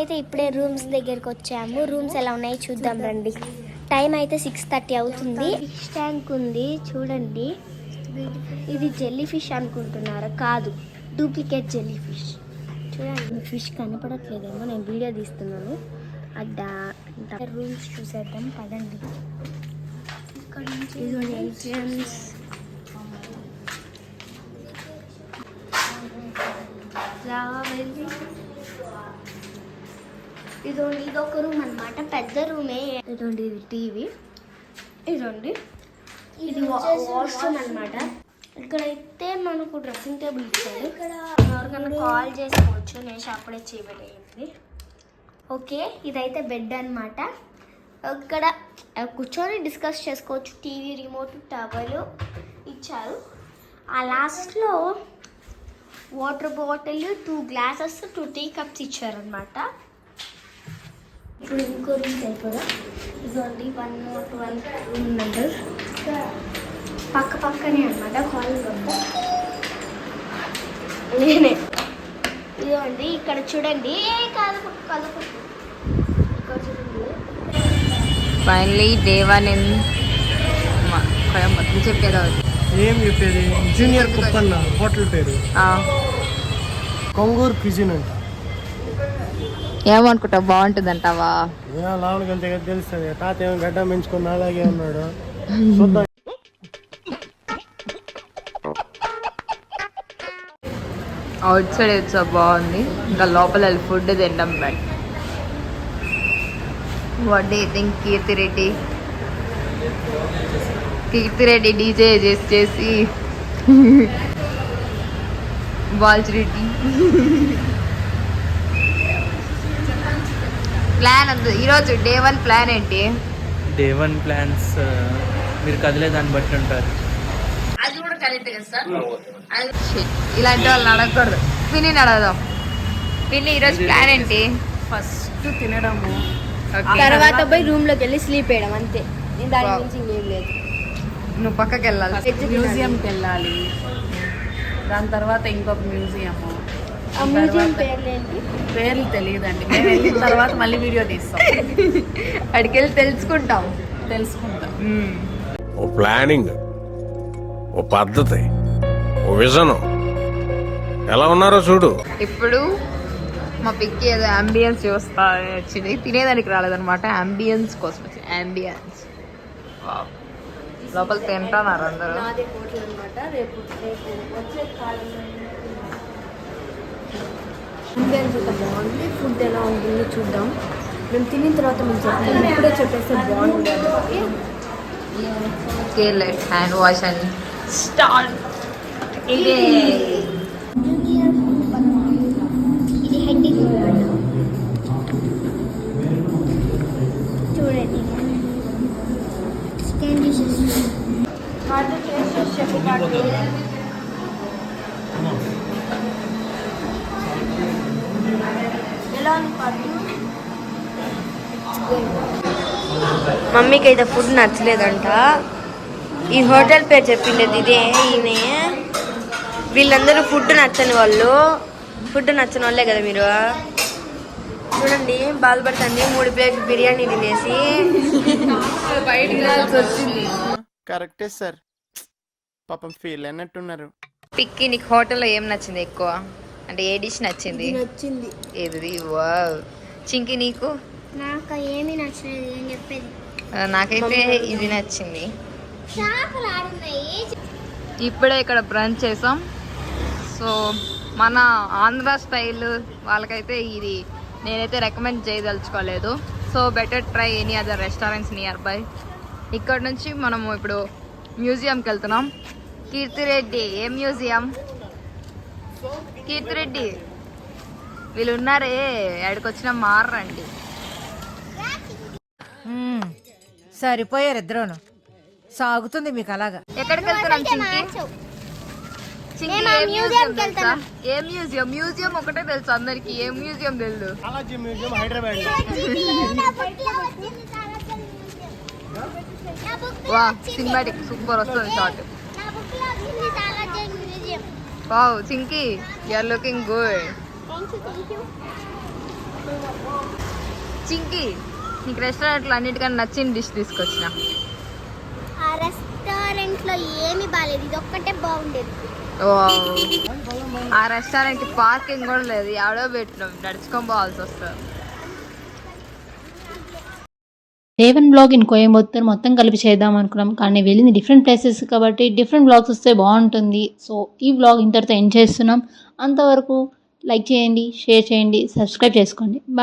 మేమైతే ఇప్పుడే రూమ్స్ దగ్గరికి వచ్చాము. రూమ్స్ ఎలా ఉన్నాయి చూద్దాం రండి. టైం అయితే 6:30 అవుతుంది. ఫిష్ ట్యాంక్ ఉంది చూడండి. ఇది జెల్లీ ఫిష్ అనుకుంటున్నారా? కాదు, డూప్లికేట్ జెల్లీ ఫిష్. చూడండి, ఫిష్ కనపడట్లేదేమో, నేను వీడియో తీస్తున్నాను. అడ్డా రూమ్స్ చూసేద్దాం పదండి. ఇక్కడ నుంచి ఎంట్రన్స్. ఇదొక రూమ్ అనమాట, పెద్ద రూమే. ఇదండి, ఇది టీవీ. ఇదండి, ఇది వాష్రూమ్ అనమాట. ఇక్కడైతే మనకు డ్రెస్సింగ్ టేబుల్ ఇచ్చారు. ఇక్కడ ఎవరికైనా కాల్ చేసుకోవచ్చు. నేను అప్పుడే చేయబెట్టేయండి. ఓకే, ఇదైతే బెడ్ అనమాట. ఇక్కడ కూర్చొని డిస్కస్ చేసుకోవచ్చు. టీవీ రిమోట్, టవల్ ఇచ్చారు. ఆ లాస్ట్లో water bottle, 2 glasses, 2 tea cups ఇచ్చారనమాట. ఇప్పుడు ఇంకో రూమ్స్ అయిపోదా. ఇదిగోండి 101 రూమ్ నెంబర్. పక్కనే అనమాట కాలేజ్ మొత్తం. నేనే ఇదిగోండి, ఇక్కడ చూడండి. కాదు ఇక్కడ చూడండి. Finally day 1 చెప్పేదా? ఏం చెప్పేది? జూనియర్ కుక్ అన్న హోటల్ పేరు కొంగూరు క్విజిన్ అంట. ఏమనుకుంటావు, బాగుంటుందంటావా? లోపలికి వెళ్తే కదా తెలుస్తుంది. తాత ఏమో గడ్డ పెంచుకున్న అలాగే ఉన్నాడు. చూద్దాం. అవుట్ సైడ్ వచ్చా బాగుంది. ఇంకా లోపల ఫుడ్ తింటాం. But what do you think? Keerthi Reddy DJ చేసి బాల్స్ రెడ్డి ప్లాన్ అంత. ఈరోజు డే 1 ప్లాన్ ఏంటి? డే 1 ప్లాన్స్ మీరు కదిలే దాన్ని బట్టి ఉంటారు. అది కూడా కరెక్ట్ కదా సార్. ఇలాంటి వాళ్ళని అడగకూడదు. పిన్ని అడగదాం. పిన్ని, ఈరోజు ప్లాన్ ఏంటి? ఫస్ట్ తినడము, తర్వాత పోయి రూమ్ లోకి వెళ్ళి స్లీప్ వేయడం, అంతే. దాని గురించి ఇంకేం లేదు. నువ్వు పక్కకి వెళ్ళాలి. మ్యూజియంకి వెళ్ళాలి. దాని తర్వాత ఇంకొక మ్యూజియము. పేర్లు తెలియదండి. మేము వెళ్ళిన తర్వాత మళ్ళీ వీడియో తీస్తాం. అక్కడికి వెళ్ళి తెలుసుకుంటాం. ఓ ప్లానింగ్, ఓ పద్ధతి, ఓ విజన్. ఎలా ఉన్నారో చూడు. ఇప్పుడు మా పిక్కి ఏదో అంబియన్స్ చూస్తా వచ్చింది. తినేదానికి రాలేదనమాట, అంబియన్స్ కోసం వచ్చింది. అంబియన్స్ లోపల తింటున్నారు అందరూ. బాగుంది. ఫుడ్ ఎలా ఉంటుంది చూద్దాం. మేము తినిన తర్వాత మేము చెప్తాం. ఇప్పుడే చెప్పేస్తే బాగుంటుంది. Okay, let's hand wash and start. ఇదే ఇది హెడ్డింగ్ చూడండి. మమ్మీకి అయితే ఫుడ్ నచ్చలేదంట. ఈ హోటల్ పేరు చెప్పిండేది ఇదే. ఈమె వీళ్ళందరూ ఫుడ్ నచ్చని వాళ్ళే కదా మీరు. చూడండి, బాధపడుతుంది. 3 ప్లేట్ బిర్యానీ తినేసి కరెక్టే సార్, పాపం ఫీల్ అన్నట్టున్నారు. పిక్కి, నీకు హోటల్లో ఏం నచ్చింది ఎక్కువ? అంటే ఏ డిష్ నచ్చింది? ఏది? వావ్. చింకి, నీకు? నాకు ఏమీ నచ్చలేదు. ఏం చెప్పేది? నాకైతే ఇది నచ్చింది. ఇప్పుడే ఇక్కడ బ్రంచ్ చేసాం. సో మన ఆంధ్ర స్టైల్ వాళ్ళకైతే ఇది నేనైతే రికమెండ్ చేయదలుచుకోలేదు. So better try any other restaurants nearby. ఇక్కడ నుంచి మనము ఇప్పుడు మ్యూజియంకి వెళ్తున్నాం. కీర్తిరెడ్డి, ఏ మ్యూజియం? కీర్తిరెడ్డి, వీళ్ళు ఉన్నారే, ఎక్కడికి వచ్చినా మారండి. సరిపోయారు ఇద్దరును. సాగుతుంది మీకు అలాగా. ఎక్కడికి వెళ్తున్నాం చింకి? చింకి, ఏ మ్యూజియం తెలుసా? ఏ మ్యూజియం? మ్యూజియం ఒకటే తెలుసు అందరికి. ఏ మ్యూజియం తెలుసు? సాలార్జంగ్ మ్యూజియం హైదరాబాద్. వా, సినిమాటిక్ సూపర్ వస్తుంది shot. Wow Chinki, you are looking good. Chinki నీకు రెస్టారెంట్లో అన్నిటికన్నా నచ్చిన డిష్ తీసుకొచ్చిన. ఆ రెస్టారెంట్లో ఏమీ బాగాలేదు, ఇది ఒక్కటే బాగుండేది. ఆ రెస్టారెంట్కి పార్కింగ్ కూడా లేదు, ఎవడో పెట్టినాం, నడుచుకొని పోవాల్సి వస్తుంది. A1 బ్లాగ్ ఇన్ కోయంబత్తూర్ మొత్తం కలిపి చేద్దాం అనుకున్నాం, కానీ వెళ్ళింది డిఫరెంట్ ప్లేసెస్ కాబట్టి డిఫరెంట్ బ్లాగ్స్ వస్తే బాగుంటుంది. సో ఈ బ్లాగ్ ఇంతటితో ఎండ్ చేస్తున్నాం. అంతవరకు లైక్ చేయండి, షేర్ చేయండి, సబ్స్క్రైబ్ చేసుకోండి. బాయ్.